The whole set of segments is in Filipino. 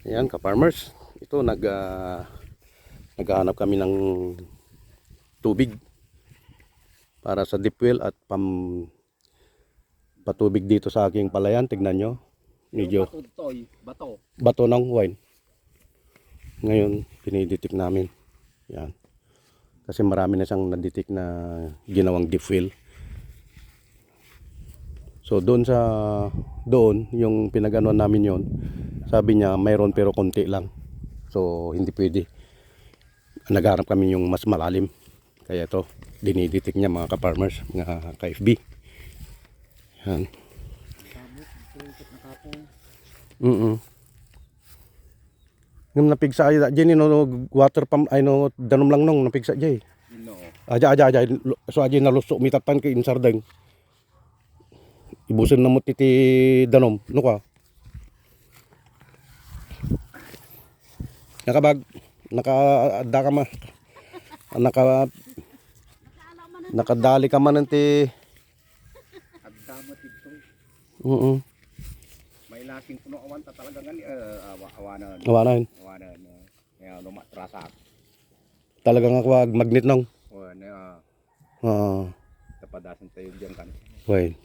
Ayan ka-farmers, ito naghahanap kami ng tubig para sa deep well at patubig dito sa aking palayan. Tignan nyo, medyo bato ng wine. Ngayon diniditik namin yan, kasi marami na siyang naditik na ginawang deep well. So doon yung pinag-anuan namin yon, sabi niya mayroon pero konti lang, so hindi pwede. Nagharap kami yung mas malalim, kaya ito diniditik niya mga ka-farmers, mga ka-FB. Yan. Ngam napigsa ay dyan no water pump ay no danom lang nong napigsa jay. Aja so aja nalusok mitatan kay insardeng. Ibusin na mo titi danom no ka. Nakada ka ma. Nakadali ka man ti. Adamot ito. Oo. May lasing puno awan ta talaga ngani awanan. Awanan. Ya lumatrasak. Talagang ako magnet nong. Tapadasan tayo diyan kan. Wait.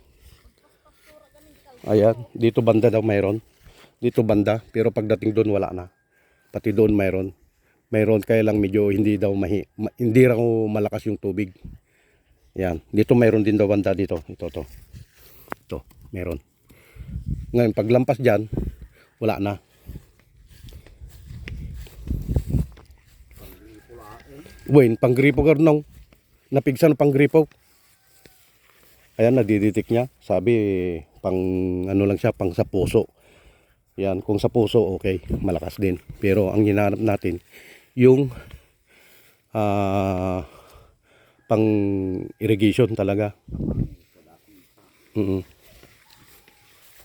Ayan, dito banda daw mayroon. Dito banda, pero pagdating doon wala na. Pati doon mayroon. Mayroon kaya lang medyo hindi daw hindi raw malakas yung tubig. Yan, dito mayroon din daw banda dito. Ito. Ito, mayroon. Ngayon paglampas diyan, wala na. Wait, panggripo ka nung napigsan panggripo. Ayan, nadiditik niya. Sabi, pang ano lang siya, pang sa puso. Yan, kung sa puso, okay, malakas din. Pero ang hinahanap natin, yung pang irrigation talaga.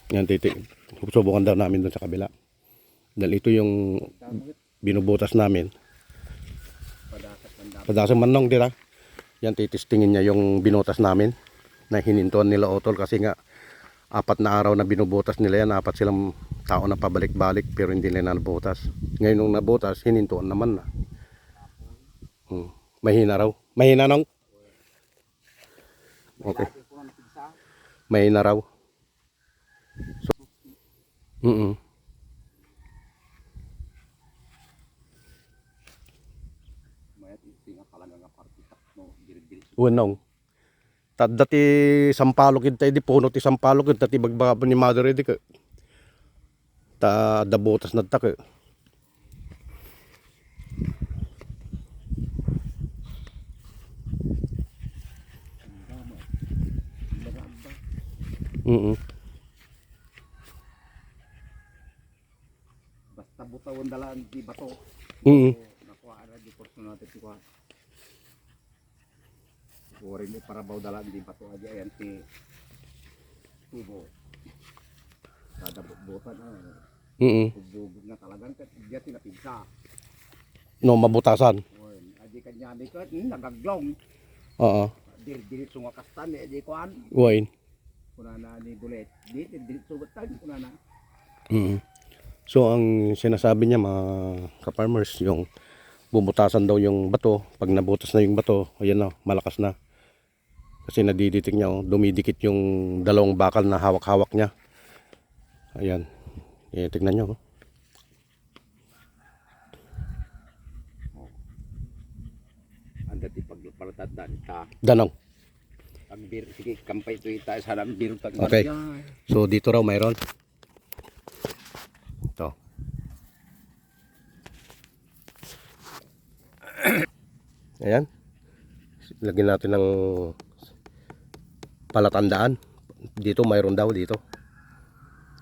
Yan, subukan daw namin doon sa kabila. Dahil ito yung binubutas namin. Padasan man nung, dira. Yan, titistingin niya yung binutas namin na hinintuan nila Otol, kasi nga 4 na araw na binubutas nila yan. 4 silang tao na pabalik-balik pero hindi nila nabutas. Ngayon nung nabutas, hinintuan naman na. Mahina raw. Mahina nang. Okay. Mahina raw. So, Unong. Dati sampalok ito, di puno ti sampalok ito, dati bagbaga ni mother edi ka. Dabotas na ta ka. Basta butawon dalaan di bato. Nakuha ra di porso natin kuha. Kurin mo para baw dalaan di bato aja yan ti tubo. Kada butan Bubog na talagang dia tinapigsa. No, mabutasan. Aji kanyami ka nagaglong. Oo. Dirit sunga kastan di aji kuan. Wain. Kunana ni bulet. Dirit subatan kunana. So ang sinasabi niya mga ka-farmers, yung bubutasan daw yung bato. Pag nabutas na yung bato, ayan na, malakas na. Kasi nadiditik niya, dumidikit yung dalawang bakal na hawak-hawak niya. Ayan. Tignan nyo. Ang dati pagparatatan ta. Danong. Ang bir sige kampay to ita sa lang biro tag. Okay. So dito raw mayroon. Ito. Ayan. Lagyan natin ng palatandaan. Dito mayroon daw dito.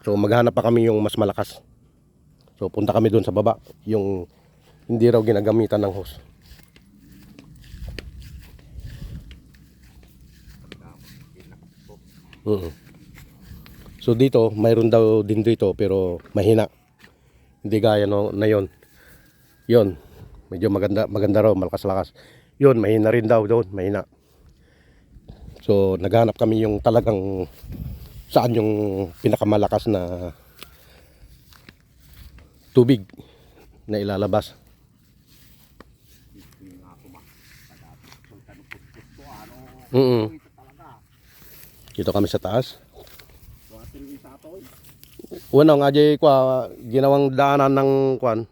So maghanap pa kami yung mas malakas. So punta kami doon sa baba, yung hindi raw ginagamitan ng hose. So dito mayroon daw din dito pero mahina. Hindi gaya no, na yon. Yon, medyo maganda raw, malakas-lakas. Yon, mahina rin daw doon, mahina. So naghanap kami yung talagang saan yung pinakamalakas na tubig na ilalabas. Hindi nga ako makadati. Kung tanong ko gusto, ano, Mm. ito talaga. Dito kami sa taas. Buhatin yung isa ito. Unang ajay kwa ginawang daanan ng kwan.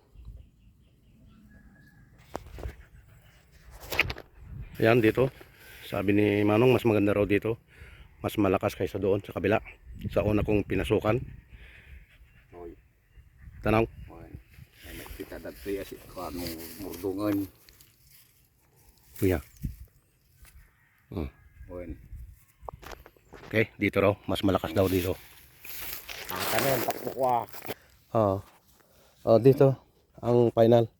Ayan dito. Sabi ni Manong mas maganda raw dito. Mas malakas kaysa doon sa kabila. Sa una kong pinasukan. Hoy, Tanaw. hoy. Ay, nakita dito yung ano, murdungan. Kuya. Hoy. Okay, dito raw. Mas malakas daw dito. Kanin, takbo ko ah. Oo. Oh, dito. Ang final.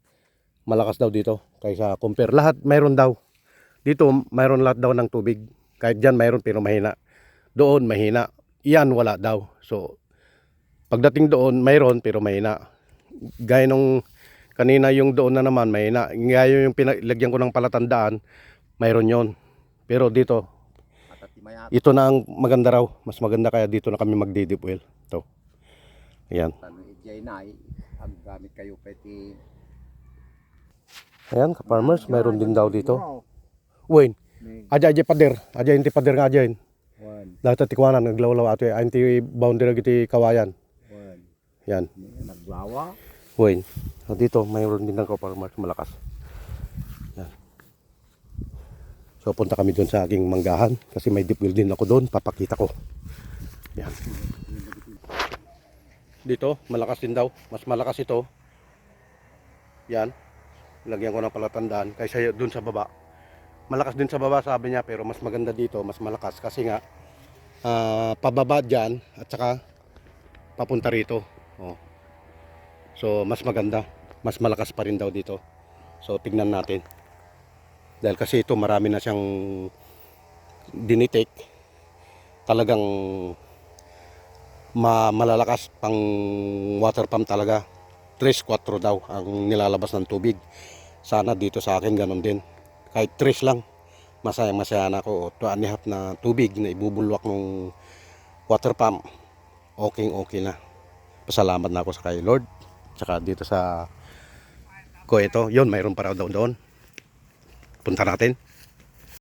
Malakas daw dito. Kaysa compare. Lahat mayroon daw. Dito mayroon lahat daw ng tubig. Kahit dyan mayroon pero mahina. Doon mahina. Iyan wala daw. So, pagdating doon mayroon pero mahina. Gaya nung kanina yung doon na naman mahina. Gaya yung pinalagyan ko ng palatandaan. Mayroon yon. Pero dito, Matatimaya ito na ang maganda raw. Mas maganda kaya dito na kami magdidip oil. Ito. Ayan. tanong ijay na ang gamit kayo pwede. Ayan, ka-farmers, mayroon din daw dito. Uwin, aja pader. Aja inti pader nga aja yun. One, Dahil tikwanan, naglawlaw ato yung inti boundary giti kawayan. one. Yan. Naglawa. Uwin, dito mayroon din ng ka-farmers malakas. Yan. So punta kami doon sa aking manggahan kasi may deep well din ako doon, papakita ko. Yan. Dito, malakas din daw. Mas malakas ito. Yan. Lagyan ko ng palatandaan kaysa doon sa baba. Malakas din sa baba sabi niya pero mas maganda dito, mas malakas kasi nga pababa dyan at saka papunta rito. Oh. So mas maganda, mas malakas pa rin daw dito. So tignan natin. Dahil kasi ito marami na siyang dinitik. Talagang malalakas pang water pump talaga. 3-4 daw ang nilalabas ng tubig. Sana dito sa akin ganun din. Kahit 3 lang, masaya na ako. 2.5 na tubig na ibubulwak ng water pump. Okay na. Pasalamat na ako sa kay Lord. Tsaka dito sa ko ito, yun mayroon pa raw doon. Punta natin.